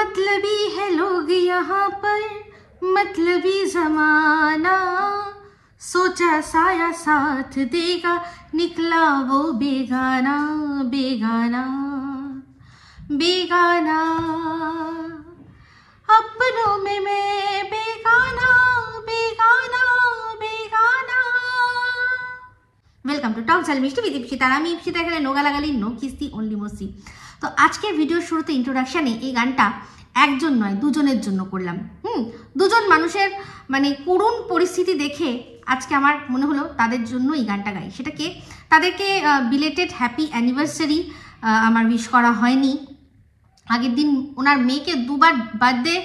मतलबी है लोग यहाँ पर, मतलबी जमाना, सोचा साया साथ देगा, निकला वो बेगाना बेगाना बेगाना, अपनों में मैं बेगाना बेगाना बेगाना। वेलकम टू टॉक झाल मिष्टी विद इप्सिता। আমি ইপসিতা, এখানে নো গালাগালি, নো কিস্তি, অনলি মস্তি। তো আজকের ভিডিওর শুরুতে ইন্ট্রোডাকশনে এই গানটা একজন নয় দুজনের জন্য করলাম। দুজন মানুষের মানে করুণ পরিস্থিতি দেখে আজকে আমার মনে হলো তাদের জন্য এই গানটা গাই। সেটাকে তাদেরকে বিলেটেড হ্যাপি অ্যানিভার্সারি আমার উইশ করা হয়নি। আগের দিন ওনার মেয়েকে দুবার বার্থডে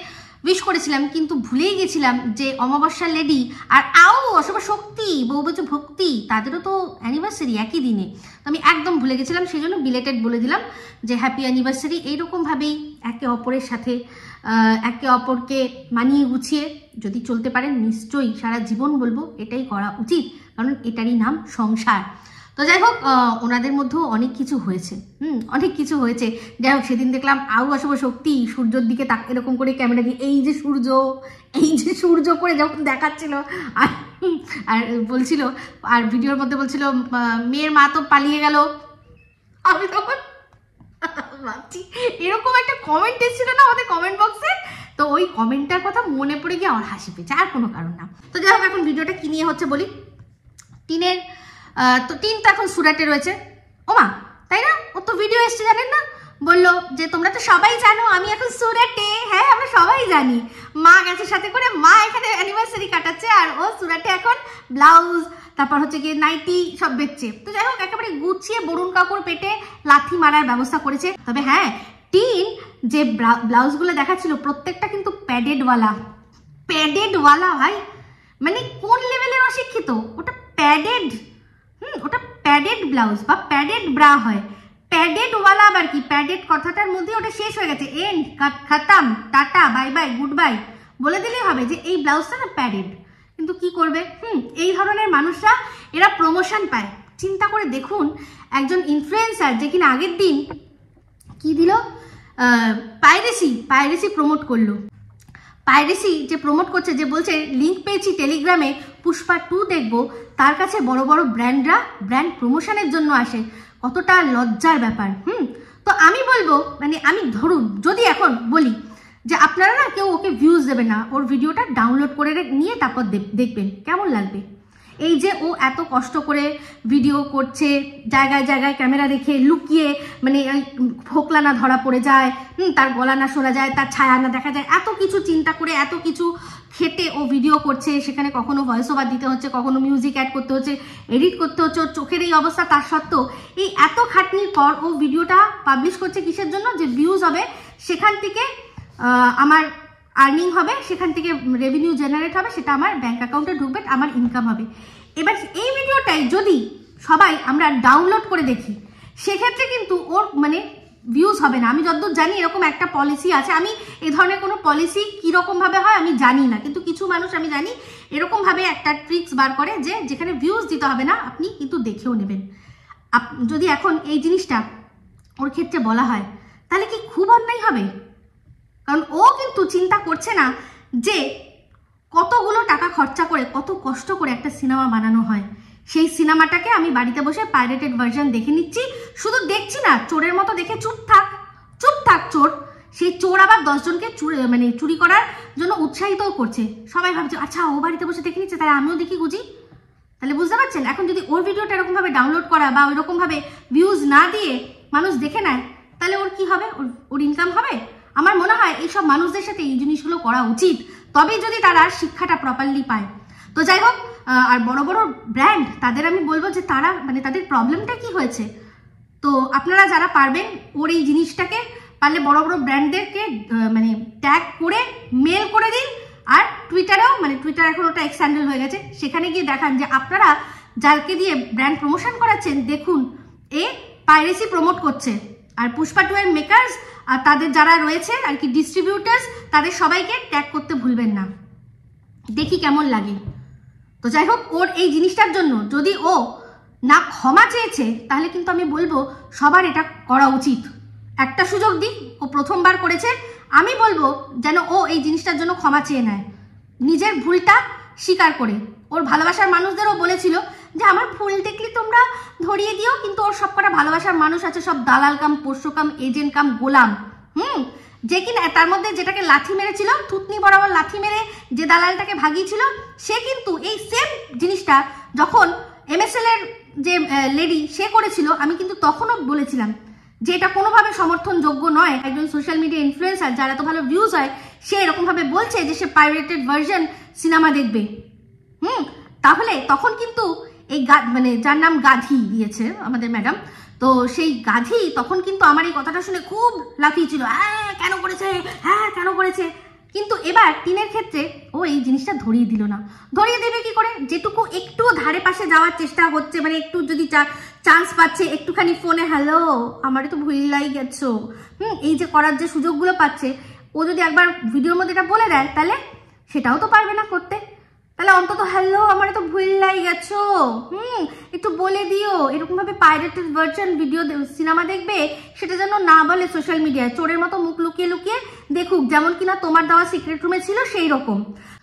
উইশ করেছিলাম, কিন্তু ভুলেই গেছিলাম যে অমাবস্যা লেডি আর অশুভ শক্তি বৌবচ ভক্তি তাদেরও তো অ্যানিভার্সারি একই দিনে। তো আমি একদম ভুলে গেছিলাম, সেই জন্য বিলেটেড বলে দিলাম যে হ্যাপি অ্যানিভার্সারি। এইরকমভাবেই একে অপরের সাথে একে অপরকে মানিয়ে গুছিয়ে যদি চলতে পারেন নিশ্চয়ই সারা জীবন বলবো এটাই করা উচিত, কারণ এটারই নাম সংসার। তো যাই হোক, ওনাদের মধ্যেও অনেক কিছু হয়েছে, অনেক কিছু হয়েছে। যাই হোক, সেদিন দেখলাম অশুভ শক্তি সূর্যের দিকে এরকম করে ক্যামেরা দিয়ে এই যে সূর্য করে যখন দেখাচ্ছিল আর বলছিল, আর ভিডিওর মধ্যে বলছিল মেয়ের মা তো পালিয়ে গেল। আমি তখন ভাবছি এরকম একটা কমেন্ট এসেছিল না আমাদের কমেন্ট বক্সে, তো ওই কমেন্টটার কথা মনে পড়ে গিয়ে আমার হাসি পেয়েছে, আর কোনো কারণ না। তো যাই হোক, এখন ভিডিওটা কি নিয়ে হচ্ছে বলি। টিন তো এখন সুরাটে রয়েছে। ওমা, তাই না? ও তো ভিডিও এসছে, জানেন না? বললো যে তোমরা তো সবাই জানো আমি এখন সুরাটে। হ্যাঁ, আমরা সবাই জানি। মা গেছে সাথে করে, মা এখানে অ্যানিভার্সারি কাটাচ্ছে আর ও সুরাটে এখন ব্লাউজ, তারপর হচ্ছে গিয়ে নাইটি সব বেচছে। তো যাই হোক, একেবারে গুছিয়ে বরুণ কাকুর পেটে লাথি মারার ব্যবস্থা করেছে। তবে হ্যাঁ, টিন যে ব্লাউজগুলো দেখাচ্ছিল প্রত্যেকটা কিন্তু প্যাডেডওয়ালা ভাই। মানে কোন লেভেলের অশিক্ষিত? ওটা প্যাডেড, ওটা প্যাডেড ব্লাউজ বা প্যাডেড ব্রা হয়। প্যাডেড ওয়ালা আবার কি? প্যাডেড কথাটার মধ্যে ওটা শেষ হয়ে গেছে, এন্ড, খতম, tata, bye bye, good bye বলে দিলেই হবে যে এই ব্লাউজটা না প্যাডেড। কিন্তু কি করবে, এই ধরনের মানুষরা এরা প্রমোশন পায়। চিন্তা করে দেখুন, একজন ইনফ্লুয়েন্সার যে কিনা আগের দিন কি দিল, পাইরেসি প্রমোট করলো। পাইরেসি যে প্রমোট করছে, যে বলছে লিঙ্ক পেয়েছি টেলিগ্রামে, পুষ্পা 2 দেখবো, তার কাছে বড় বড় ব্র্যান্ডরা ব্র্যান্ড প্রমোশনের জন্য আসে। কতটা লজ্জার ব্যাপার। তো আমি বলবো, মানে আমি ধরুন যদি এখন বলি যে আপনারা না কেউ ওকে ভিউজ দেবে না, ওর ভিডিওটা ডাউনলোড করে নিয়ে তারপর দেখবেন কেমন লাগবে। এই যে ও এত কষ্ট করে ভিডিও করছে, জায়গায় জায়গায় ক্যামেরা রেখে লুকিয়ে, মানে ফোকলা না ধরা পড়ে যায়, তার গলা না শোনা যায়, তার ছায়া না দেখা যায়, এত কিছু চিন্তা করে এত কিছু খেটে ও ভিডিও করছে। সেখানে কখনো ভয়েস ওভার দিতে হচ্ছে, কখনো মিউজিক অ্যাড করতে হচ্ছে, এডিট করতে হচ্ছে, ওর চোখের এই অবস্থা তার সত্ত্বেও এই এত খাটনির পর ও ভিডিওটা পাবলিশ করছে কিসের জন্য? যে ভিউজ হবে, সেখান থেকে আমার আর্নিং হবে, সেখান থেকে রেভিনিউ জেনারেট হবে, সেটা আমার ব্যাংক অ্যাকাউন্টে ঢুকবে, আমার ইনকাম হবে। এবার এই ভিডিওটাই যদি সবাই আমরা ডাউনলোড করে দেখি, সেক্ষেত্রে কিন্তু ওর মানে ভিউজ হবে না। আমি যতদূর জানি এরকম একটা পলিসি আছে। আমি এই ধরনের কোনো পলিসি কীরকম ভাবে হয় আমি জানি না, কিন্তু কিছু মানুষ আমি জানি এরকম ভাবে একটা ট্রিক্স বার করে যে যেখানে ভিউজ দিতে হবে না, আপনি কিন্তু দেখেও নেবেন। যদি এখন এই জিনিসটা ওর ক্ষেত্রে বলা হয়, তাহলে কি খুব অন্যায় হবে? কারণ ও কিন্তু চিন্তা করছে না যে কতগুলো টাকা খরচা করে, কত কষ্ট করে একটা সিনেমা বানানো হয়। সেই সিনেমাটাকে আমি বাড়িতে বসে পাইরেটেড ভার্সন দেখে নিচ্ছি। শুধু দেখছি না, চোরের মতো দেখে চুপ থাক চোর। সেই চোর আবার 10 জনকে মানে চুরি করার জন্য উৎসাহিতও করছে। সবাই ভাবছে আচ্ছা ও বাড়িতে বসে দেখে নিচ্ছে, তাহলে আমিও দেখি গুজি। তাহলে বুঝতে পারছেন, এখন যদি ওর ভিডিওটা এরকমভাবে ডাউনলোড করা বা ওইরকমভাবে ভিউজ না দিয়ে মানুষ দেখে নেয়, তাহলে ওর কি হবে? ওর ইনকাম হবে? আমার মনে হয় এইসব মানুষদের সাথে এই জিনিসগুলো করা উচিত, তবেই যদি তারা শিক্ষাটা প্রপারলি পায়। তো যাই হোক, আর বড় বড় ব্র্যান্ড তাদের আমি বলবো যে তারা মানে তাদের প্রবলেমটা কি হয়েছে। তো আপনারা যারা পারবেন ওর এই জিনিসটাকে পারলে বড় বড় ব্র্যান্ডদেরকে মানে ট্যাগ করে মেল করে দিন। আর টুইটারেও, মানে টুইটার এখন ওটা এক্স হ্যান্ডেল হয়ে গেছে, সেখানে গিয়ে দেখান যে আপনারা যাকে দিয়ে ব্র্যান্ড প্রমোশন করাচ্ছেন, দেখুন এ পাইরেসি প্রমোট করছে। আর পুষ্পা 2 এর মেকার্স আর তাদের যারা রয়েছে আর কি ডিস্ট্রিবিউটার্স, তাদের সবাইকে ট্যাগ করতে ভুলবেন না, দেখি কেমন লাগে। তো যাই হোক, ওর এই জিনিসটার জন্য যদি ও না ক্ষমা চেয়েছে, তাহলে কিন্তু আমি বলবো সবার এটা করা উচিত। একটা সুযোগ দিক, ও প্রথমবার করেছে, আমি বলবো যেন ও এই জিনিসটার জন্য ক্ষমা চেয়ে নেয়, নিজের ভুলটা স্বীকার করে। ওর ভালোবাসার মানুষদেরও বলেছিল যে আমার ভুল দেখলে তোমরা ধরিয়ে দিও, কিন্তু ওর সবকটা ভালোবাসার মানুষ আছে সব দালাল কাম, পোষ্য কাম, এজেন্ট কাম, গোলাম। যে কিনা তার মধ্যে যেটাকে লাথি মেরেছিল, থুতনি বরাবর লাথি মেরে যে দালালটাকে ভাগিয়েছিল, সে কিন্তু এই সেম জিনিসটা যখন MSL এর যে লেডি সে করেছিল, আমি কিন্তু তখনও বলেছিলাম যে এটা কোনোভাবে সমর্থনযোগ্য নয়। একজন সোশ্যাল মিডিয়া ইনফ্লুয়েন্সার যার এত ভালো ভিউজ হয়, সে এরকমভাবে বলছে যে সে পাইরেটেড ভার্সন সিনেমা দেখবে। তাহলে তখন কিন্তু এই মানে যার নাম গাধি দিয়েছে আমাদের ম্যাডাম, তো সেই গাধি তখন কিন্তু আমার এই কথাটা শুনে খুব লাফিয়েছিল, হ্যাঁ কেন করেছে, হ্যাঁ কেন করেছে। কিন্তু এবার টিনের ক্ষেত্রে ও এই জিনিসটা ধরিয়ে দিল না। ধরিয়ে দেবে কি করে? যেটুকু একটু ধারে পাশে যাওয়ার চেষ্টা হচ্ছে, মানে একটু যদি চান্স পাচ্ছে, একটুখানি ফোনে হ্যালো আমারই তো ভুলাই গেছো, এই যে করার যে সুযোগগুলো পাচ্ছে, ও যদি একবার ভিডিওর মধ্যে এটা বলে দেয়, তাহলে সেটাও তো পারবে না করতে। তাহলে অন্তত হ্যালো আমারই তো ভুলাই গেছো, একটু বলে দিও। এরকম ভাবে পাইরেটেড ভার্সন ভিডিও সিনেমা দেখবে, সেটা যেন না বলে সোশ্যাল মিডিয়ায়, চোরের মতো মুখ লুকিয়ে লুকিয়ে দেখুক, যেমন কিনা তোমার দেওয়া সিক্রেট রুমে ছিল সেই রকম।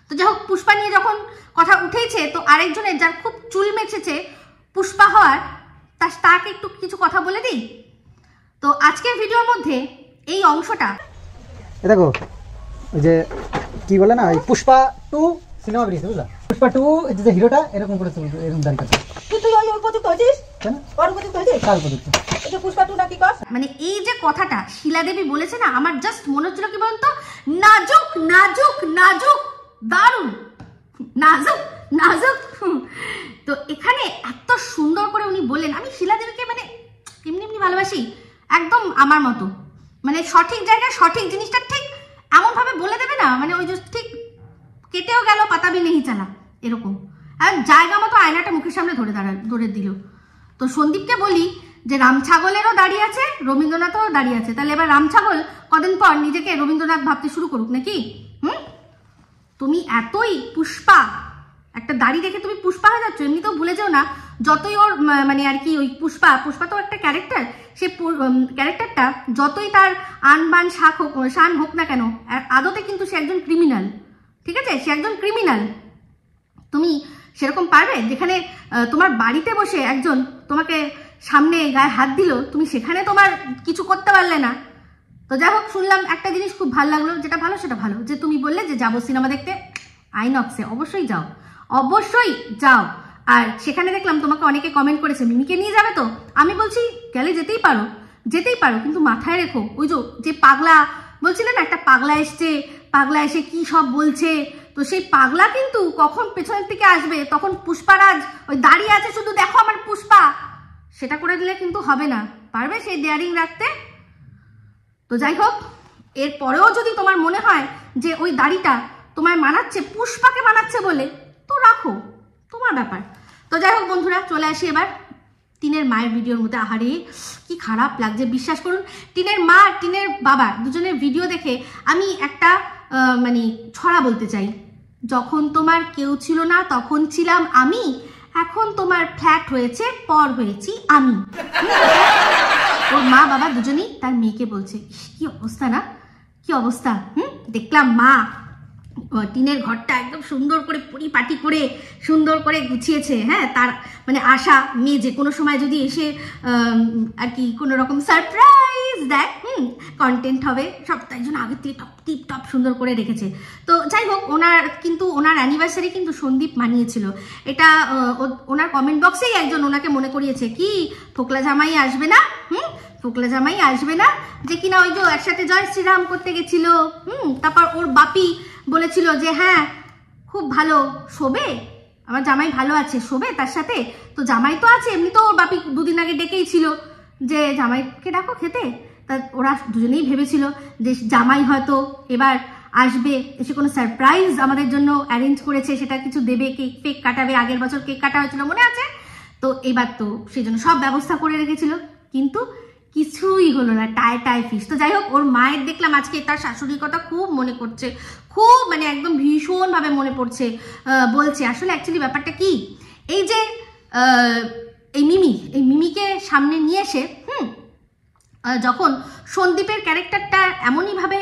তো যাই হোক, পুষ্পা নিয়ে যখন কথা উঠেছে, তো আরেকজনের যার খুব চুল মেচেছে পুষ্পা হওয়ার, তাকে একটু কিছু কথা বলে দিই। তো আজকের ভিডিওর মধ্যে এই অংশটা দেখো, ওই যে কি বলে না, পুষ্পা 2 সিনেমা বেরিয়েছে, বুঝলা? পুষ্পা 2 যে হিরোটা এরকম করে এরকম দাঁড়িয়ে আছে। তুই ওই উপযুক্ত হয়েছিস কেন? ওর উপযুক্ত হয়েছিস? কার উপযুক্ত? এই যে পুষ্পা 2 নাকি কস? মানে এই যে কথাটা শিলাদেবী বলেছে না, আমার জাস্ট মনে হচ্ছিল কি বলতো, নাজুক নাজুক নাজুক, দারুণ নাজুক নাজুক। তো এখানে এত সুন্দর করে উনি বললেন, আমি শিলাদেবীকে মানে এমনি এমনি ভালোবাসি, একদম আমার মতো, মানে সঠিক জায়গায় সঠিক জিনিসটা ঠিক এমনভাবে বলে দেবে না, মানে ওই যে ঠিক কেটেও গেল পাতা বি নেই চালা এরকম, আর জায়গা মতো আয়নাটা মুখের সামনে ধরে দিল। তো সন্দীপকে বলি যে রামছাগলেরও দাঁড়িয়ে আছে, রবীন্দ্রনাথও দাঁড়িয়ে আছে, তাহলে এবার রামছাগল কদিন পর নিজেকে রবীন্দ্রনাথ ভাবতে শুরু করুক নাকি? তুমি এতই পুষ্পা, একটা দাড়ি দেখে তুমি পুষ্পা হয়ে যাচ্ছ। এমনিতেও ভুলে যাও না, যতই ওর মানে আর কি ওই পুষ্পা তো একটা ক্যারেক্টার, সে ক্যারেক্টারটা যতই তার আনবান শান হোক না কেন, আদতে কিন্তু সে একজন ক্রিমিনাল, ঠিক আছে? সে একজন ক্রিমিনাল। তুমি সেরকম পারবে যেখানে তোমার বাড়িতে বসে একজন তোমাকে সামনে গায়ে হাত দিল, তুমি সেখানে তোমার কিছু করতে পারলে না। তো যাই হোক, শুনলাম একটা জিনিস খুব ভালো লাগলো, যেটা ভালো সেটা ভালো, যে তুমি বললে যে যাবো সিনেমা দেখতে আইনক্সে। অবশ্যই যাও, অবশ্যই যাও। আর সেখানে দেখলাম তোমাকে অনেকে কমেন্ট করেছে মিমিকে নিয়ে যাবে, তো আমি বলছি গেলে যেতেই পারো, কিন্তু মাথায় রেখো ওই যে পাগলা বলছিলেন, একটা পাগলা এসছে, পাগলা এসে কি সব বলছে, তো সেই পাগলা কিন্তু কখন পেছনের থেকে আসবে, তখন পুষ্পারাজ ওই দাঁড়িয়ে আছে শুধু দেখো আমার পুষ্পা, সেটা করে দিলে কিন্তু হবে না। পারবে সেই ডেয়ারিং রাখতে? তো যাই হোক, এরপরেও যদি তোমার মনে হয় যে ওই দাড়িটা তোমায় মানাচ্ছে, পুষ্পাকে মানাচ্ছে বলে, তো রাখো, তোমার ব্যাপার। তো যাই হোক বন্ধুরা, চলে আসি এবার টিনের মায়ের ভিডিওর মধ্যে। আহারে কি খারাপ লাগছে, বিশ্বাস করুন। টিনের মা আর টিনের বাবা দুজনের ভিডিও দেখে আমি একটা মানে ছড়া বলতে চাই। যখন তোমার কেউ ছিল না তখন ছিলাম আমি, এখন তোমার ফ্ল্যাট হয়েছে, পর হয়েছি আমি। ওর মা বাবা দুজনেই তার মেয়েকে বলছে, কি অবস্থা না, কি অবস্থা। দেখলাম মা টিনের ঘরটা একদম সুন্দর করে পরিপাটি করে সুন্দর করে গুছিয়েছে। হ্যাঁ, তার মানে আশা মেয়ে যে কোনো সময় যদি এসে আর কি কোনো রকম সারপ্রাইজ দেয়, কন্টেন্ট হবে সব, তাই জন্য আগের থেকে টিপ টপ সুন্দর করে রেখেছে। তো যাই হোক, ওনার অ্যানিভার্সারি কিন্তু সন্দীপ মানিয়েছিল। এটা ওনার কমেন্ট বক্সেই একজন ওনাকে মনে করিয়েছে, কি ফোকলা জামাই আসবে না, ফোকলা জামাই আসবে না, যে কিনা ওই যে একসাথে জয় শ্রীরাম করতে গেছিল। তারপর ওর বাপি বলেছিল যে হ্যাঁ খুব ভালো শোবে, আমার জামাই ভালো আছে, শোবে তার সাথে। তো জামাই তো আছে, এমনি তো ওর বাপি দুদিন আগে ডেকেই ছিল যে জামাইকে ডাকো খেতে। তা ওরা দুজনেই ভেবেছিল যে জামাই হয়তো এবার আসবে, এসে কোনো সারপ্রাইজ আমাদের জন্য অ্যারেঞ্জ করেছে, সেটা কিছু দেবে, কেক কাটাবে। আগের বছর কেক কাটা হয়েছিল মনে আছে তো, এবার তো সেই জন্য সব ব্যবস্থা করে রেখেছিল, কিন্তু কিছুই হলো না, টাই ফিস। তো যাই হোক, ওর মায়ের দেখলাম আজকে তার শাশুড়ির কথা খুব মনে করছে, খুব মানে একদম ভীষণভাবে মনে পড়ছে। বলছে আসলে অ্যাকচুয়ালি ব্যাপারটা কি, এই যে এই মিমিকে সামনে নিয়ে এসে যখন সন্দীপের ক্যারেক্টারটা এমনইভাবে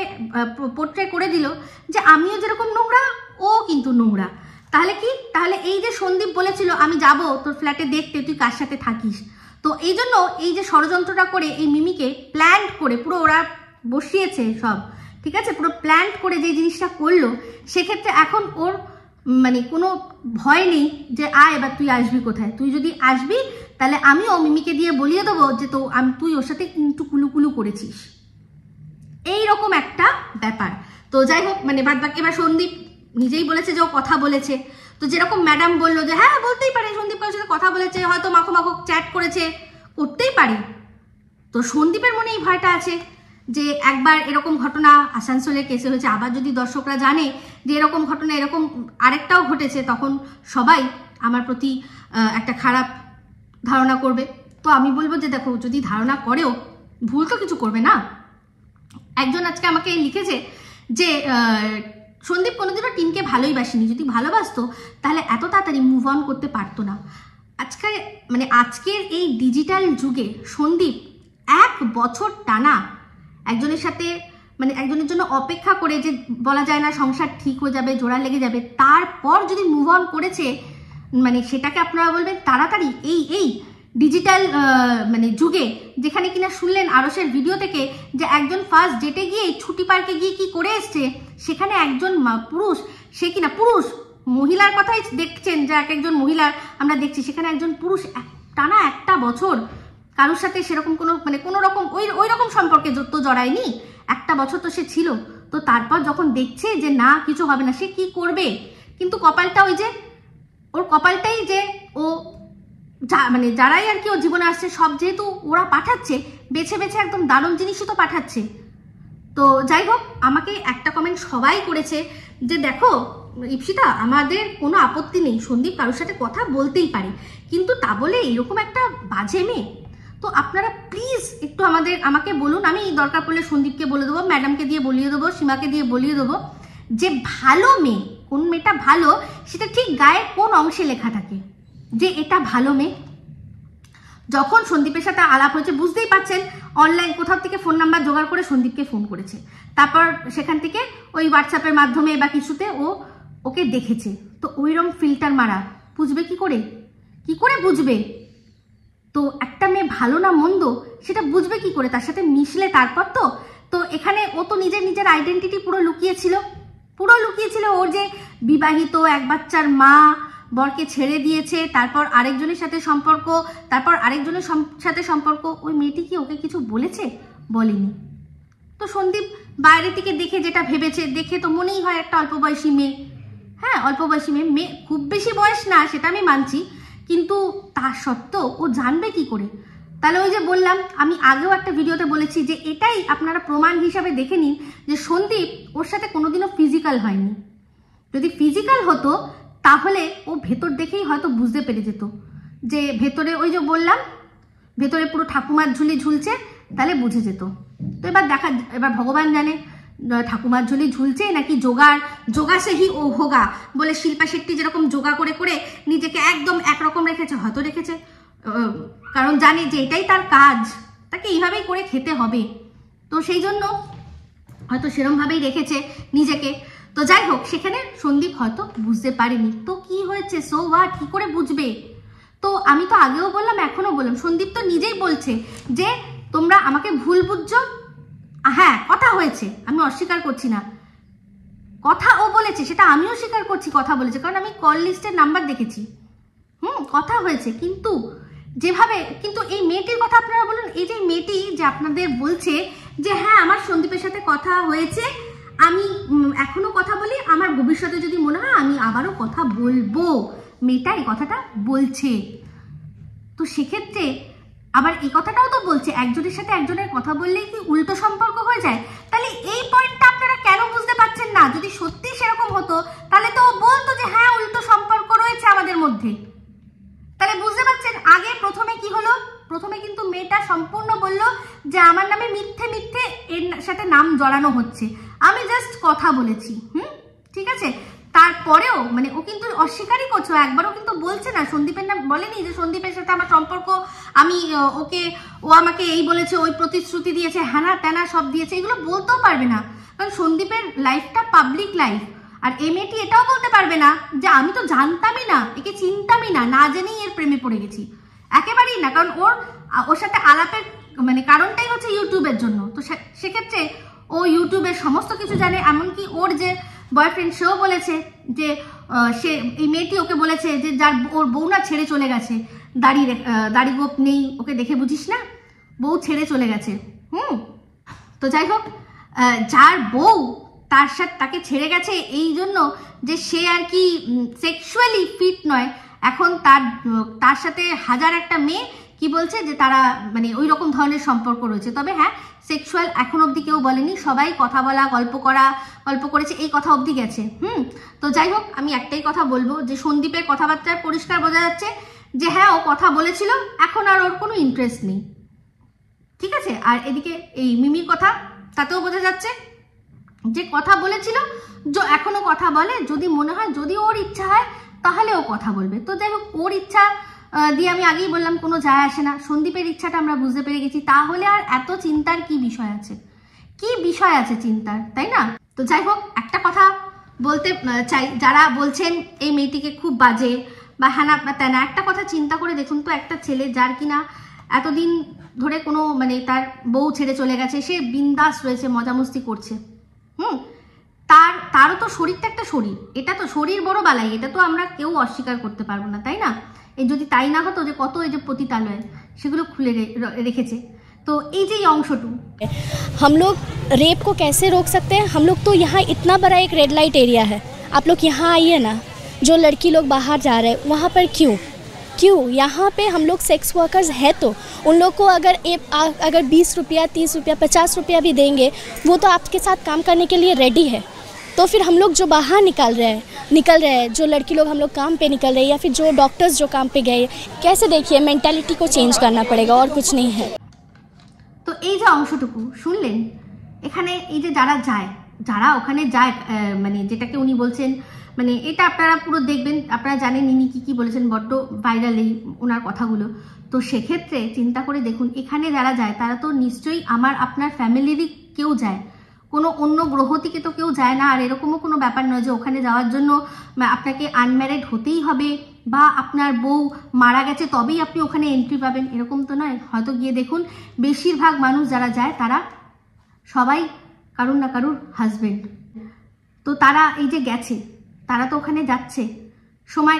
পোর্ট্রে করে দিল যে আমিও যেরকম নোংরা ও কিন্তু নোংরা। তাহলে এই যে সন্দীপ বলেছিল আমি যাব তোর ফ্ল্যাটে দেখতে, তুই কার সাথে থাকিস, তো এই জন্য এই যে ষড়যন্ত্রটা করে এই মিমিকে প্ল্যান করে পুরো ওরা বসিয়েছে সব, ঠিক আছে, পুরো প্ল্যান করে যে জিনিসটা করলো, সেক্ষেত্রে এখন ওর মানে কোনো ভয় নেই যে এবার তুই আসবি কোথায়, তুই যদি আসবি তাহলে আমিও মিমিকে দিয়ে বলিয়ে দেবো যে তুই ওর সাথে কিন্তু কুলুকুলু করেছিস, এইরকম একটা ব্যাপার। তো যাই হোক, মানে বাদ বাকি এবার সন্দীপ নিজেই বলেছে যে ও কথা বলেছে, তো যেরকম ম্যাডাম বললো যে হ্যাঁ বলতেই পারে সন্দীপ কারোর সাথে কথা বলেছে, হয়তো মাখো মাখো চ্যাট করেছে, করতেই পারে। তো সন্দীপের মনে এই ভয়টা আছে যে একবার এরকম ঘটনা আসানসোলের কেসে হয়েছে, আবার যদি দর্শকরা জানে যে এরকম ঘটনা এরকম আরেকটাও ঘটেছে, তখন সবাই আমার প্রতি একটা খারাপ ধারণা করবে। তো আমি বলবো যে দেখো, যদি ধারণা করেও ভুল তো কিছু করবে না। একজন আজকে আমাকে লিখেছে যে সন্দীপ কোনোদিনও টিনকে ভালোই বাসেনি, যদি ভালোবাসতো তাহলে এত তাড়াতাড়ি মুভ অন করতে পারতো না। আজকের এই ডিজিটাল যুগে সন্দীপ 1 বছর টানা একজনের সাথে একজনের জন্য অপেক্ষা করে, যে বলা যায় না সংসার ঠিক হয়ে যাবে, জোড়া লেগে যাবে, তারপর যদি মুভ অন করেছে, সেটাকে আপনারা বলবেন তাড়াতাড়ি। এই ডিজিটাল যুগে, যেখানে কিনা শুনলেন আরসের ভিডিও থেকে যে একজন ফার্স্ট ডেটে গিয়ে ছুটি পার্কে গিয়ে কি করে এসছে, সেখানে একজন পুরুষ, সে কিনা পুরুষ, মহিলার কথাই দেখছেন যে একজন মহিলার আমরা দেখছি, সেখানে একজন পুরুষ টানা 1টা বছর কারোর সাথে সেরকম কোনো রকম ওই রকম সম্পর্কে তো জড়ায়নি, 1টা বছর তো সে ছিল। তো তারপর যখন দেখছে যে না কিছু হবে না, সে কি করবে, কিন্তু কপালটা ওর কপালটাই যে ও যারাই আর কি ওর জীবনে আসছে সব যেহেতু ওরা পাঠাচ্ছে, বেছে বেছে একদম দারুণ জিনিসই তো পাঠাচ্ছে। তো যাই হোক, আমাকে একটা কমেন্ট সবাই করেছে যে দেখো ইপসিতা, আমাদের কোনো আপত্তি নেই, সন্দীপ কারোর সাথে কথা বলতেই পারে, কিন্তু তা বলে এরকম একটা বাজে মেয়ে। তো আপনারা প্লিজ একটু আমাকে বলুন, আমি দরকার পড়লে সন্দীপকে বলে দেবো, ম্যাডামকে দিয়ে বলিয়ে দেবো, সীমাকে দিয়ে বলিয়ে দেবো যে ভালো মেয়ে, কোন মেয়েটা ভালো সেটা ঠিক গায়ে কোন অংশে লেখা থাকে যে এটা ভালো মেয়ে। যখন সন্দীপের সাথে আলাপ হয়েছে, বুঝতেই পারছেন অনলাইন কোথাও থেকে ফোন নাম্বার জোগাড় করে সন্দীপকে ফোন করেছে, তারপর সেখান থেকে ওই হোয়াটসঅ্যাপের মাধ্যমে বা কিছুতে ওকে দেখেছে, তো ওইরকম ফিল্টার মারা বুঝবে কি করে বুঝবে? তো একটা মেয়ে ভালো না মন্দ সেটা বুঝবে কি করে? তার সাথে মিশলে তারপর তো এখানে ও তো নিজের আইডেন্টিটি পুরো লুকিয়েছিল। ওর যে বিবাহিত, 1 বাচ্চার মা, বরকে ছেড়ে দিয়েছে, তারপর আরেকজনের সাথে সম্পর্ক, ওই মেয়েটি কি ওকে কিছু বলেছে? বলেনি। তো সন্দীপ বাইরে থেকে দেখে যেটা ভেবেছে, দেখে তো মনেই হয় একটা অল্প বয়সী মেয়ে, হ্যাঁ অল্প বয়সী মেয়ে, খুব বেশি বয়স না সেটা আমি মানছি, কিন্তু তার সত্ত্বেও ও জানবে কি করে? তাহলে ওই যে বললাম, আমি আগেও একটা ভিডিওতে বলেছি যে এটাই আপনারা প্রমাণ হিসাবে দেখে নিন যে সন্দীপ ওর সাথে কোনোদিনও ফিজিক্যাল হয়নি। যদি ফিজিক্যাল হতো তাহলে ও ভেতর দেখেই হয়তো বুঝতে পেরে যেত যে ভেতরে, ওই যে বললাম ভেতরে পুরো ঠাকুমার ঝুলি ঝুলছে, তাহলে বুঝে যেত। তো এবার ভগবান জানে ঠাকুমার ঝুলি ঝুলছে নাকি যোগা সেহি ও হোগা বলে শিল্পা শেট্টি যেরকম যোগা করে করে নিজেকে একদম একরকম রেখেছে, হয়তো রেখেছে কারণ জানে যে এটাই তার কাজ, তাকে এইভাবেই করে খেতে হবে, তো সেই জন্য হয়তো সেরমভাবেই রেখেছে নিজেকে। তো যাই হোক, সেখানে সন্দীপ হয়তো বুঝতে পারেনি, তো কি হয়েছে, সো হোয়াট, কি করে বুঝবে? তো আমি তো আগেও বললাম, এখনো বললাম, সন্দীপ তো নিজেই বলছে যে তোমরা আমাকে ভুল বুঝছো। হ্যাঁ কথা হয়েছে, আমি অস্বীকার করছি না, কথা ও বলেছে সেটা আমিও স্বীকার করছি, কথা বলেছে, কারণ আমি কল লিস্টের নাম্বার দেখেছি, কথা হয়েছে, কিন্তু এই মেয়েটির কথা আপনারা বলুন, এই যে মেয়েটি যে আপনাদের বলছে যে হ্যাঁ আমার সন্দীপের সাথে কথা হয়েছে, আমি এখনো কথা বলি, আমার ভবিষ্যতে যদি মনে হয় আমি আবারও কথা বলবো, মেয়েটা এই কথাটা বলছে। তো সেক্ষেত্রে আবার এই কথাটাও তো বলছে একজনের সাথে একজনের কথা বললেই কি উল্টো সম্পর্ক হয়ে যায়? তাহলে এই পয়েন্টটা আপনারা কেন বুঝতে পারছেন না? যদি সত্যি সেরকম হতো তাহলে তো বলতো যে হ্যাঁ উল্টো সম্পর্ক রয়েছে আমাদের মধ্যে, তাহলে বুঝতে পারছেন। আগে প্রথমে কি হলো, প্রথমে কিন্তু মেয়েটা সম্পূর্ণ বলল যে আমার নামে মিথ্যে এর সাথে নাম জড়ানো হচ্ছে, আমি জাস্ট কথা বলেছি, ঠিক আছে। তারপরেও মানে ও কিন্তু অস্বীকারই করছে, একবারও কিন্তু বলছে না, সন্দীপের নাম বলেনি যে সন্দীপের সাথে আমার সম্পর্ক, আমি ও আমাকে এই বলেছে, ওই প্রতিশ্রুতি দিয়েছে, হ্যানা ত্যানা সব দিয়েছে, এগুলো বলতেও পারবে না, কারণ সন্দীপের লাইফটা পাবলিক লাইফ। আর এই মেয়েটি এটাও বলতে পারবে না যে আমি তো জানতামই না, একে চিনতামই না, না জেনেই এর প্রেমে পড়ে গেছি, একেবারেই না, কারণ ওর সাথে আলাপের মানে কারণটাই হচ্ছে ইউটিউবের জন্য। তো সেক্ষেত্রে ও ইউটিউবের সমস্ত কিছু জানে, এমনকি ওর যে বয়ফ্রেন্ড সেও বলেছে যে সে এই মেয়েটি ওকে বলেছে যে যার ওর বউ না ছেড়ে চলে গেছে, দাড়ি গোপ নেই, ওকে দেখে বুঝিস না, বউ ছেড়ে চলে গেছে। তো যাই হোক, যার বউ তাকে ছেড়ে গেছে এই জন্য যে সে আর কি সেক্সুয়ালি ফিট নয়, এখন তার সাথে হাজার একটা মেয়ে কি বলছে যে তারা মানে ওই রকম ধরনের সম্পর্ক রয়েছে। তবে হ্যাঁ, সেক্সুয়াল এখন অবধি কেউ বলেনি, সবাই কথা বলা, গল্প করেছে, এই কথা অবধি গেছে। তো যাই হোক, আমি একটাই কথা বলবো যে সন্দীপের কথাবার্তায় পরিষ্কার বোঝা যাচ্ছে যে হ্যাঁ, ও কথা বলেছিল, এখন আর ওর কোনো ইন্টারেস্ট নেই, ঠিক আছে। আর এদিকে এই মিমির কথা, তাতেও বোঝা যাচ্ছে যে কথা বলেছিল, এখনো কথা বলে, যদি মনে হয়, যদি ওর ইচ্ছা হয় তাহলে ও কথা বলবে। তো যাই হোক, ওর ইচ্ছা দিয়ে আমি আগেই বললাম কোনো যায় আসে না, সন্দীপের ইচ্ছাটা আমরা বুঝতে পেরে গেছি, তাহলে আর এত চিন্তার কি বিষয় আছে চিন্তার, তাই না? তো যাই হোক, একটা কথা বলতে চাই, যারা বলছেন এই মেয়েটিকে খুব বাজে বা হ্যানা ত্যানা, একটা কথা চিন্তা করে দেখুন তো, একটা ছেলে যার কিনা এতদিন ধরে কোনো মানে তার বউ ছেড়ে চলে গেছে, সে বিন্দাস রয়েছে, মজামস্তি করছে, তারও তো শরীরটা একটা শরীর, এটা তো শরীর বড় বালাই, এটা তো আমরা কেউ অস্বীকার করতে পারবো না, তাই না? এই যদি তাই না হতো যে কত এই যে পতিতালয় সেগুলো খুলে রেখেছে, তো এই যে অংশটু हम लोग रेप को कैसे रोक सकते हैं? हम लोग तो यहाँ इतना बड़ा एक रेड लाइट एरिया है, आप लोग यहाँ आइए ना, जो लड़की लोग बाहर जा रहे हैं वहाँ पर क्यों यहाँ पे हम लोग सेक्स वर्कर्स है, तो उन लोग को अगर 20 रुपया 30 रुपया 50 रुपया भी देंगे, वो तो आपके साथ काम करने के लिए रेडी है। तो फिर हम लोग जो बाहर निकल रहे हैं, जो लड़की लोग हम लोग काम पे निकल रहे हैं, या फिर जो डॉक्टर्स जो काम पे गए, कैसे देखिए मेंटालिटी को चेंज करना पड़ेगा, और कुछ नहीं है। তো এই যে অংশটুকু শুনলেন, এখানে এই যে যারা ওখানে যায়, মানে যেটাকে উনি বলছেন, মানে এটা আপনারা পুরো দেখবেন, আপনারা জানেন ইনি কি বলেছেন, বড্ড ভাইরাল এই ওনার কথাগুলো। তো সেক্ষেত্রে চিন্তা করে দেখুন, এখানে যারা যায় তারা তো নিশ্চয়ই আপনার ফ্যামিলিরই কেউ যায়, কোনো অন্য গ্রহ থেকে তো কেউ যায় না। আর এরকমও কোনো ব্যাপার নয় যে ওখানে যাওয়ার জন্য আপনাকে আনম্যারিড হতেই হবে বা আপনার বউ মারা গেছে তবেই আপনি ওখানে এন্ট্রি পাবেন, এরকম তো নয়। হয়তো গিয়ে দেখুন, বেশিরভাগ মানুষ যারা যায় তারা সবাই কারুর না কারুর হাজবেন্ড। তো তারা এই যে গেছে, তারা তো ওখানে যাচ্ছে, সময়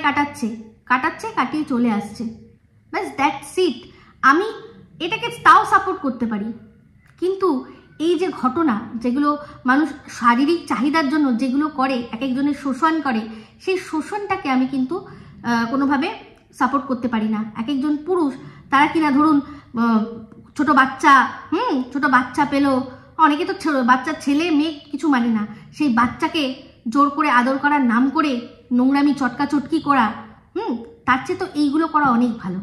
কাটিয়ে চলে আসছে, ব্যাস দ্যাটস ইট। আমি এটাকে তাও সাপোর্ট করতে পারি, কিন্তু এই যে ঘটনা, যেগুলো মানুষ শারীরিক চাহিদার জন্য যেগুলো করে, এক একজনের শোষণ করে, সেই শোষণটাকে আমি কিন্তু কোনোভাবে সাপোর্ট করতে পারি না। এক একজন পুরুষ, তারা কিনা ধরুন ছোট বাচ্চা পেলো, অনেকে তো বাচ্চা ছেলে মেয়ে কিছু মানে না, সেই বাচ্চাকে জোর করে আদর করার নাম করে নোংরামি চটকি করা, তার চেয়ে তো এইগুলো করা অনেক ভালো,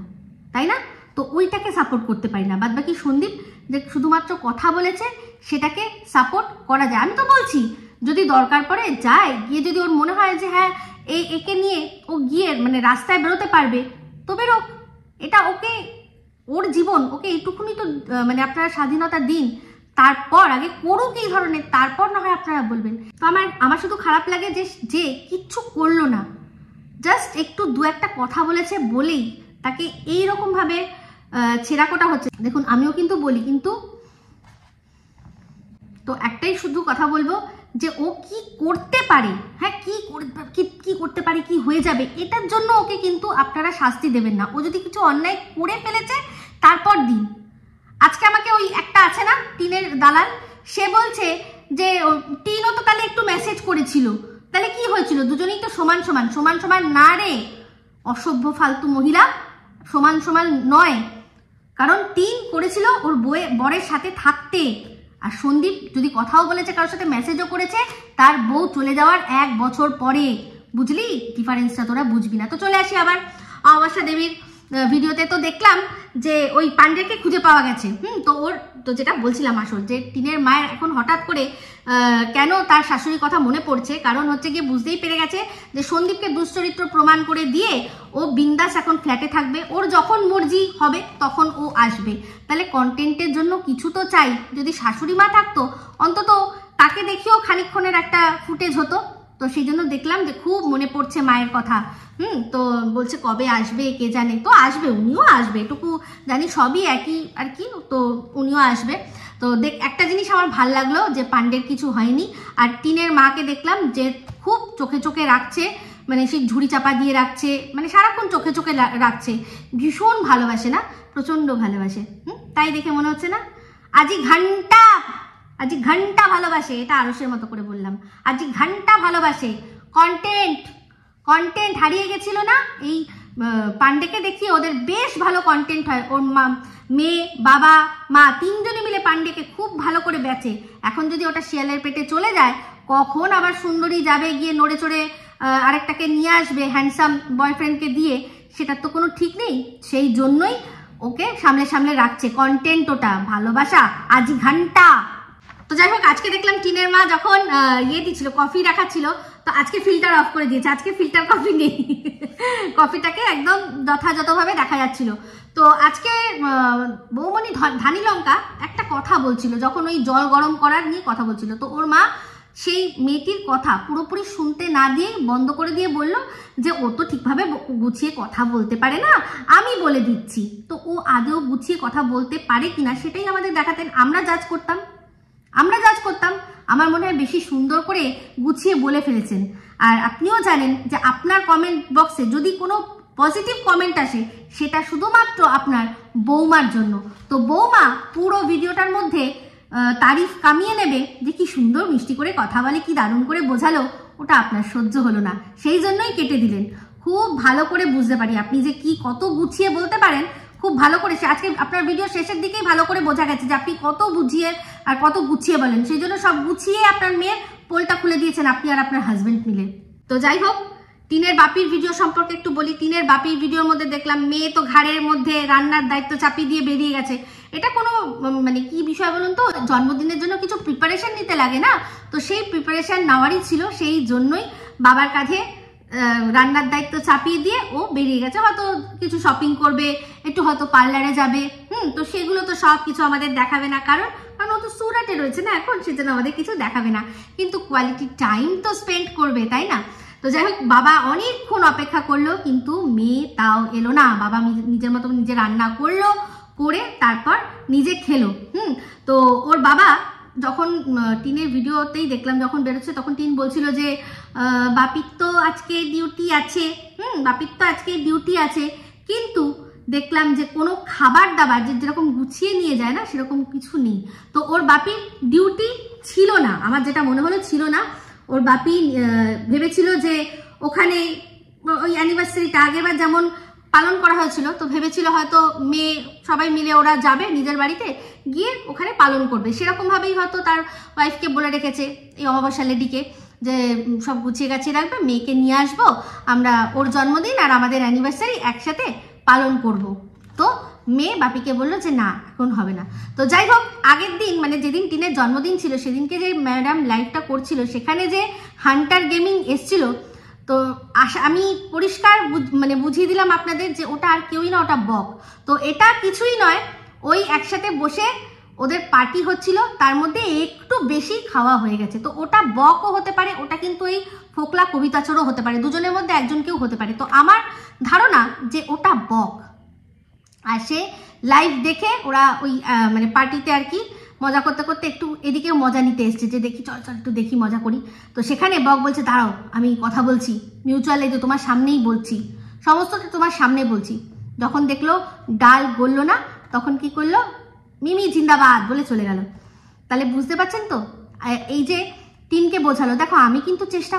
তাই না? তো ওইটাকে সাপোর্ট করতে পারি না। বাদ বাকি সন্দীপ যে শুধুমাত্র কথা বলেছে, সেটাকে সাপোর্ট করা যায়। আমি তো বলছি, যদি দরকার পড়ে যায়, গিয়ে যদি ওর মনে হয় যে হ্যাঁ একে নিয়ে ও গিয়ে মানে রাস্তায় বেরোতে পারবে, তো বেরোক, এটা ওর জীবন, ওকে এইটুকুনি তো মানে আপনারা স্বাধীনতা দিন, তারপর আগে করুক এই ধরনের, তারপর না হয় আপনারা বলবেন। তো আমার শুধু খারাপ লাগে যে কিচ্ছু করলো না, জাস্ট একটু দু একটা কথা বলেছে বলেই তাকে এইরকম ভাবে ছেঁড়াকোটা হচ্ছে। দেখুন, আমিও কিন্তু বলি, কিন্তু তো একটাই শুধু কথা বলবো যে ও কি করতে পারে, হ্যাঁ কি করতে পারে, কি হয়ে যাবে, এটার জন্য ওকে কিন্তু আপনারা শাস্তি দেবেন না। ও যদি কিছু অন্যায় করে ফেলেছে তারপর দিন। আজকে আমাকে ওই একটা আছে না টিনের দালাল, সে বলছে যে টিনও তো তাহলে একটু মেসেজ করেছিল, তাহলে কি হয়েছিল, দুজনেই তো সমান সমান না রে, অসভ্য ফালতু মহিলা, সমান নয়। কারণ টিন করেছিল ওর বরের সাথে থাকতে, আর সন্দীপ যদি কথাও বলেছে, কারোর সাথে মেসেজও করেছে তার বউ চলে যাওয়ার 1 বছর পরে। বুঝলি ডিফারেন্সটা? তোরা বুঝবি না। তো চলে আসি আবার অমাবস্যা দেবীর ভিডিওতে। তো দেখলাম যে ওই পান্ডেকে খুঁজে পাওয়া গেছে। তো ওর তো যেটা বলছিলাম আসল যে টিনের মায়ের এখন হঠাৎ করে কেন তার শাশুড়ির কথা মনে পড়ছে, কারণ হচ্ছে গিয়ে বুঝতেই পেরে গেছে যে সন্দীপকে দুশ্চরিত্র প্রমাণ করে দিয়ে ও বিন্দাস এখন ফ্ল্যাটে থাকবে, ওর যখন মর্জি হবে তখন ও আসবে। তাহলে কন্টেন্টের জন্য কিছু তো চাই, যদি শাশুড়ি মা থাকতো অন্তত তাকে দেখিয়েও খানিকক্ষণের একটা ফুটেজ হতো। তো সেই জন্য দেখলাম যে খুব মনে পড়ছে মায়ের কথা। তো বলছে কবে আসবে কে জানে, তো আসবে, উনিও আসবে, এটুকু জানি, সবই একই আর কি, তো উনিও আসবে। তো একটা জিনিস আমার ভাল লাগলো যে পান্ডের কিছু হয়নি, আর টিনের মাকে দেখলাম যে খুব চোখে চোখে রাখছে, মানে সেই ঝুড়ি চাপা দিয়ে রাখছে, মানে সারাক্ষণ চোখে চোখে রাখছে, ভীষণ ভালোবাসে না, প্রচন্ড ভালোবাসে। তাই দেখে মনে হচ্ছে না আজি ঘন্টা ভালোবাসে, এটা আরশের মতো করে বললাম, আজি ঘন্টা ভালোবাসে। কন্টেন্ট হারিয়ে গেছিল না, এই পান্ডেকে দেখিয়ে ওদের বেশ ভালো কন্টেন্ট হয়। ওর মেয়ে বাবা মা তিনজনে মিলে পান্ডেকে খুব ভালো করে বেচে। এখন যদি ওটা শিয়ালের পেটে চলে যায়, কখন আবার সুন্দরী যাবে গিয়ে নড়ে চড়ে আরেকটাকে নিয়ে আসবে হ্যান্ডসাম বয়ফ্রেন্ডকে দিয়ে, সেটার তো কোনো ঠিক নেই। সেই জন্যই ওকে সামলে সামলে রাখছে, কন্টেন্ট ওটা, ভালোবাসা আজি ঘন্টা। তো যাই হোক, আজকে দেখলাম টিনের মা যখন দিচ্ছিল, কফি রাখা ছিল, তো আজকে ফিল্টার অফ করে দিয়েছে, আজকে ফিল্টার কফি নেই, কফিটাকে একদম যথাযথভাবে দেখা যাচ্ছিল। তো আজকে বৌমনি ধানি লঙ্কা একটা কথা বলছিল, যখন ওই জল গরম করার নিয়ে কথা বলছিল, তো ওর মা সেই মেয়েটির কথা পুরোপুরি শুনতে না দিয়ে বন্ধ করে দিয়ে বলল যে ও তো ঠিকভাবে গুছিয়ে কথা বলতে পারে না, আমি বলে দিচ্ছি। তো ও আদৌ গুছিয়ে কথা বলতে পারে কিনা সেটাই আমাদের দেখাতেন, আমরা জাজ করতাম। আমার মনে হয় বেশি সুন্দর করে গুছিয়ে বলে ফেলেছেন। আর আপনিও জানেন যে আপনার কমেন্ট বক্সে যদি কোনো পজিটিভ কমেন্ট আসে, সেটা শুধুমাত্র আপনার বৌমার জন্য। তো বৌমা পুরো ভিডিওটার মধ্যে তারিফ কামিয়ে নেবে যে কি সুন্দর মিষ্টি করে কথা বলে, কি দারুণ করে বোঝালো, ওটা আপনার সহ্য হলো না, সেই জন্যই কেটে দিলেন। খুব ভালো করে বুঝতে পারি আপনি যে কি কত গুছিয়ে বলতে পারেন, খুব ভালো করে। আজকে আপনার ভিডিও শেষের দিকেই ভালো করে বোঝা গেছে যে আপনি কত বুঝিয়ে আর কত গুছিয়ে বলেন, সেই জন্য সব গুছিয়ে আপনার মেয়ের পোলটা খুলে দিয়েছেন আপনি আর আপনার হাজবেন্ড মিলে। তো যাই হোক, টিনের বাপির ভিডিও সম্পর্কে একটু বলি। টিনের বাপির ভিডিওর মধ্যে দেখলাম মেয়ে তো ঘাড়ের মধ্যে রান্নার দায়িত্ব চাপিয়ে দিয়ে বেরিয়ে গেছে। এটা কোনো মানে কি বিষয় বলুন তো, জন্মদিনের জন্য কিছু প্রিপারেশন নিতে লাগে না, তো সেই প্রিপারেশন নেওয়ারই ছিল, সেই জন্যই বাবার কাঁধে রান্নার দায়িত্ব চাপিয়ে দিয়ে ও বেরিয়ে গেছে। হয়তো কিছু শপিং করবে, একটু হয়তো পার্লারে যাবে, তো সেগুলো তো সব কিছু আমাদের দেখাবে না, কারণ ও তো সুরাটে রয়েছে না এখন, সেজন্য আমাদের কিছু দেখাবে না, কিন্তু কোয়ালিটি টাইম তো স্পেন্ড করবে, তাই না? তো যাই হোক, বাবা অনেকক্ষণ অপেক্ষা করলো, কিন্তু মেয়ে তাও এলো না। বাবা নিজের মতো নিজে রান্না করলো, করে তারপর নিজে খেলো। তো ওর বাবা যখন টিনের ভিডিওতেই দেখলাম যখন বেরোচ্ছে, তখন টিন বলছিল যে বাপির তো আজকে ডিউটি আছে, কিন্তু দেখলাম যে কোনো খাবার দাবার যেরকম গুছিয়ে নিয়ে যায় না, সেরকম কিছু নেই। তো ওর বাপির ডিউটি ছিল না, আমার যেটা মনে হলো ছিল না। ওর বাপি ভেবেছিল যে ওখানে ওই অ্যানিভার্সারিটা আগেরবার যেমন পালন করা হয়েছিল, তো ভেবেছিল হয়তো মেয়ে সবাই মিলে ওরা যাবে নিজের বাড়িতে গিয়ে ওখানে পালন করবে, সেরকম ভাবেই হয়তো তার ওয়াইফকে বলে রেখেছে, এই অমাবস্যা লেডিকে, যে সব গুছিয়ে গাছিয়ে রাখবে, মেয়েকে নিয়ে আসবো, আমরা ওর জন্মদিন আর আমাদের অ্যানিভার্সারি একসাথে পালন করব। তো মেয়ে বাপিকে বললো যে না, এখন হবে না। তো যাই হোক, আগের দিন মানে যেদিন টিনের জন্মদিন ছিল, সেদিনকে যে ম্যাডাম লাইভটা করছিল, সেখানে যে হান্টার গেমিং এসছিল, তো আমি পরিষ্কার মানে বুঝিয়ে দিলাম আপনাদের যে ওটা আর কেউই না, ওটা বক। তো এটা কিছুই নয়, ওই একসাথে বসে ওদের পার্টি হচ্ছিল, তার মধ্যে একটু বেশি খাওয়া হয়ে গেছে। তো ওটা বকও হতে পারে, ওটা কিন্তু ওই ফোকলা কবিতাচরও হতে পারে, দুজনের মধ্যে একজন কেউ হতে পারে। তো আমার ধারণা যে ওটা বক, আর সে লাইভ দেখে ওরা ওই মানে পার্টিতে আর কি মজা করতে করতে একটু এদিকেও মজা নিতে এসছে, যে দেখি চল একটু দেখি মজা করি। তো সেখানে বক বলছে দাঁড়াও আমি কথা বলছি, মিউচুয়াল এই যে তোমার সামনেই বলছি, সমস্তটা তোমার সামনে বলছি। যখন দেখলো ডাল গললো না, তখন কি করলো, মিমি জিন্দাবাদ বলে চলে গেল। তাহলে বুঝতে পারছেন তো, এই যে টিনকে বোঝালো, দেখো আমি কিন্তু চেষ্টা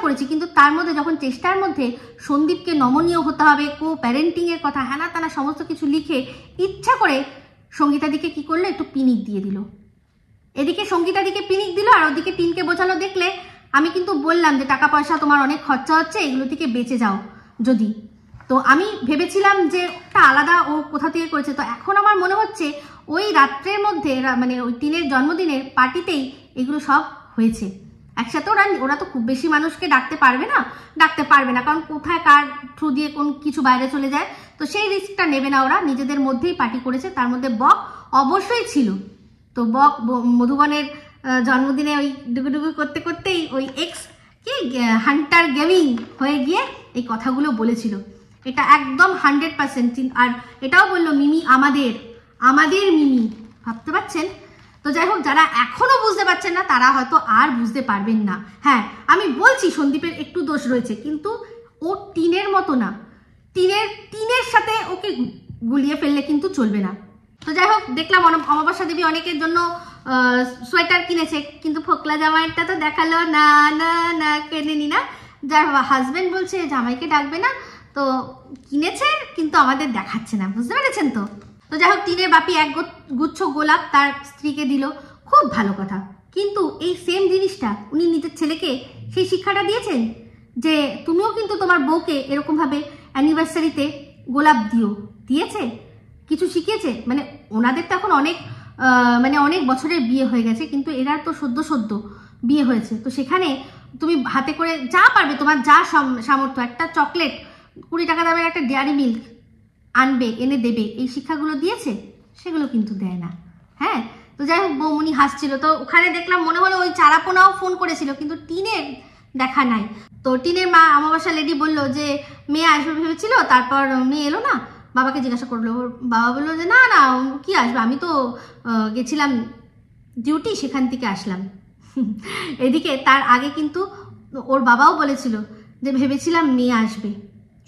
করেছি, কিন্তু তার মধ্যে যখন চেষ্টার মধ্যে সন্দীপকে নমনীয় হতে হবে, কো প্যারেন্টিং এর কথা হ্যানা তানা সমস্ত কিছু লিখে ইচ্ছা করে সঙ্গীতাদিকে কি করলো, একটু পিনিক দিয়ে দিল। এদিকে সঙ্গীতাদিকে পিনিক দিল, আর ওদিকে টিনকে বোঝালো, দেখলে আমি কিন্তু বললাম যে টাকা পয়সা তোমার অনেক খরচা হচ্ছে, এগুলো থেকে বেঁচে যাও যদি। তো আমি ভেবেছিলাম যে একটা আলাদা ও কোথা থেকে করেছে। তো এখন আমার মনে হচ্ছে ওই রাত্রের মধ্যে মানে ওই টিনের জন্মদিনের পার্টিতেই এগুলো সব হয়েছে। একসাথে ওরা তো খুব বেশি মানুষকে ডাকতে পারবে না, কারণ কোথায় কার থ্রু দিয়ে কোন কিছু বাইরে চলে যায়, তো সেই রিস্কটা নেবে না ওরা, নিজেদের মধ্যেই পার্টি করেছে। তার মধ্যে বক অবশ্যই ছিল। তো বক মধুবনের জন্মদিনে ওই ডুগুডুগু করতে করতেই ওই হান্টার গেমিং হয়ে গিয়ে এই কথাগুলো বলেছিল। এটা একদম 100%। আর এটাও বললো মিমি আমাদের মিমি, ভাবতে পারছেন? তো যাই হোক, যারা এখনো বুঝতে পারছেন না তারা হয়তো আর বুঝতে পারবেন না। হ্যাঁ, আমি বলছি সন্দীপের একটু দোষ রয়েছে, কিন্তু ও টিনের মতো না, টিনের সাথে ওকে গুলিয়ে ফেললে কিন্তু চলবে না। তো যাই হোক, দেখলাম অমাবস্যা দেবী অনেকের জন্য সোয়েটার কিনেছে, কিন্তু ফোকলা জামাইটা তো দেখালো না, কেনেনি না। যার হাজবেন্ড বলছে জামাইকে ডাকবে না, তো কিনেছে কিন্তু আমাদের দেখাচ্ছে না, বুঝতে পেরেছেন তো? তো যাই হোক, টিনের বাপি এক গুচ্ছ গোলাপ তার স্ত্রীকে দিল, খুব ভালো কথা। কিন্তু এই সেম জিনিসটা উনি নিজের ছেলেকে সেই শিক্ষাটা দিয়েছেন যে তুমিও কিন্তু তোমার বউকে এরকমভাবে অ্যানিভার্সারিতে গোলাপ দিয়েছে, কিছু শিখিয়েছে। মানে ওনাদের তো এখন অনেক বছরের বিয়ে হয়ে গেছে, কিন্তু এরা তো সদ্য বিয়ে হয়েছে। তো সেখানে তুমি হাতে করে যা পারবে, তোমার যা সামর্থ্য, একটা চকলেট 20 টাকা দামের একটা ডেয়ারি মিল্ক আনবে, এনে দেবে, এই শিক্ষাগুলো দিয়েছে? সেগুলো কিন্তু দেয় না। হ্যাঁ, তো যাই হোক, বৌমনি হাসছিল। তো ওখানে দেখলাম মনে হলো ওই চারাপোনাও ফোন করেছিল, কিন্তু টিনের দেখা নাই। তো টিনের মা অমাবস্যা লেডি বলল যে মেয়ে আসবে ভেবেছিল, তারপর মেয়ে এলো না। বাবাকে জিজ্ঞাসা করলো, বাবা বললো যে না কি আসবে, আমি তো গেছিলাম ডিউটি, সেখান থেকে আসলাম। এদিকে তার আগে কিন্তু ওর বাবাও বলেছিল যে ভেবেছিলাম মেয়ে আসবে,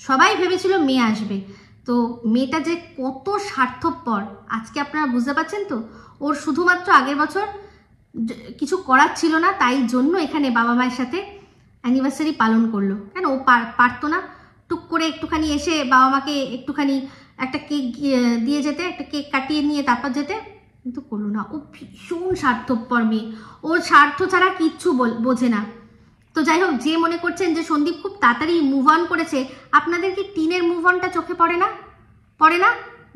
সবাই ভেবেছিল মেয়ে আসবে। তো মেয়েটা যে কত স্বার্থপর আজকে আপনারা বুঝতে পারছেন তো। ওর শুধুমাত্র আগের বছর কিছু করার ছিল না, তাই জন্য এখানে বাবা মায়ের সাথে অ্যানিভার্সারি পালন করলো। কেন ও পারতো না টুক করে একটুখানি এসে বাবা মাকে একটুখানি একটা কেক দিয়ে যেতে, একটা কেক কাটিয়ে নিয়ে তারপর যেতে? কিন্তু করলো না। ও ভীষণ স্বার্থপর মেয়ে, ওর স্বার্থ ছাড়া কিচ্ছু বোঝে না। তো যাই হোক, যে মনে করছেন যে সন্দীপ খুব তাড়াতাড়ি মুভ অন করেছে, আপনাদের কি টিনের মুভ অনটা চোখে পড়ে না?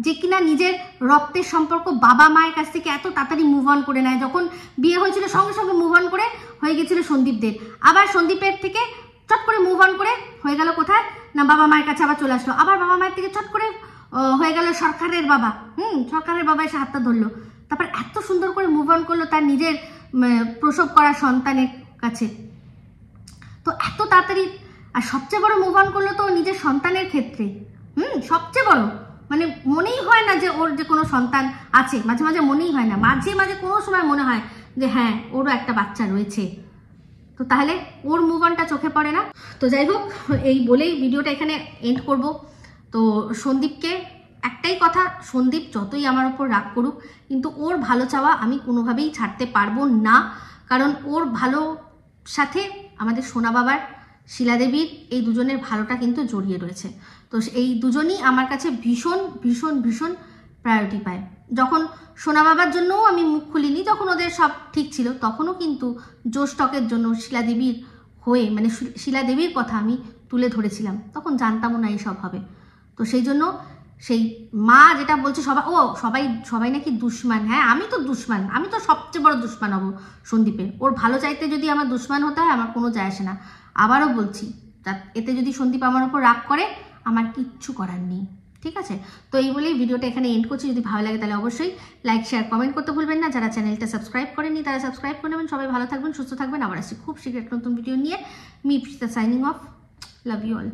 যে কিনা নিজের রক্তের সম্পর্ক বাবা মায়ের কাছ থেকে এত তাড়াতাড়ি মুভ অন করে নেয়। যখন বিয়ে হয়েছিল সঙ্গে সঙ্গে মুভ অন করে হয়ে গেছিল সন্দীপদের, আবার সন্দীপের থেকে চট করে মুভ অন করে হয়ে গেল কোথায় না বাবা মায়ের কাছে, আবার চলে আসলো। আবার বাবা মায়ের থেকে চট করে হয়ে গেল সরকারের বাবা এসে হাতটা ধরলো। তারপর এত সুন্দর করে মুভ অন করলো তার নিজের প্রসব করা সন্তানের কাছে। তো এত তাড়াতাড়ি, আর সবচেয়ে বড় মুভ অন করলো তো নিজের সন্তানের ক্ষেত্রে। সবচেয়ে বড়, মানে মনেই হয় না যে ওর যে কোনো সন্তান আছে, মাঝে মাঝে মনেই হয় না, মাঝে কোনো সময় মনে হয় যে হ্যাঁ ওরও একটা বাচ্চা রয়েছে। তো তাহলে ওর মুভ অনটা চোখে পড়ে না? তো যাই হোক, এই বলেই ভিডিওটা এখানে এন্ড করব। তো সন্দীপকে একটাই কথা, সন্দীপ যতই আমার উপর রাগ করুক, কিন্তু ওর ভালো চাওয়া আমি কোনোভাবেই ছাড়তে পারবো না। কারণ ওর ভালো সাথে আমাদের সোনা বাবার, শিলাদেবীর, এই দুজনের ভালোটা কিন্তু জড়িয়ে রয়েছে। তো এই দুজনই আমার কাছে ভীষণ ভীষণ ভীষণ প্রায়োরিটি পায়। যখন সোনা বাবার জন্যও আমি মুখ খুলিনি, যখন ওদের সব ঠিক ছিল, তখনও কিন্তু জোশ টকের জন্য শিলাদেবীর হয়ে, মানে শিলাদেবীর কথা আমি তুলে ধরেছিলাম, তখন জানতামও না এইসব হবে। তো সেই জন্য সেই মা যেটা বলছে সবাই নাকি দুশ্মান। হ্যাঁ, আমি তো দুশ্মান, আমি তো সবচেয়ে বড় দুশ্মান হব সন্দীপের। ওর ভালো চাইতে যদি আমার দুশ্মান হতে হয়, আমার কোনো যায় আসে না। আবারও বলছি, এতে যদি সন্দীপ আমার উপর রাগ করে, আমার কিচ্ছু করার নেই, ঠিক আছে? তো এই বলেই ভিডিওটা এখানে এন্ড করছি। যদি ভালো লাগে তাহলে অবশ্যই লাইক, শেয়ার, কমেন্ট করতে ভুলবেন না। যারা চ্যানেলটা সাবস্ক্রাইব করেননি তারা সাবস্ক্রাইব করে নেবেন। সবাই ভালো থাকবেন, সুস্থ থাকবেন। আবার আসছি খুব শীঘ্র নতুন ভিডিও নিয়ে। Me Prita signing off. Love you all.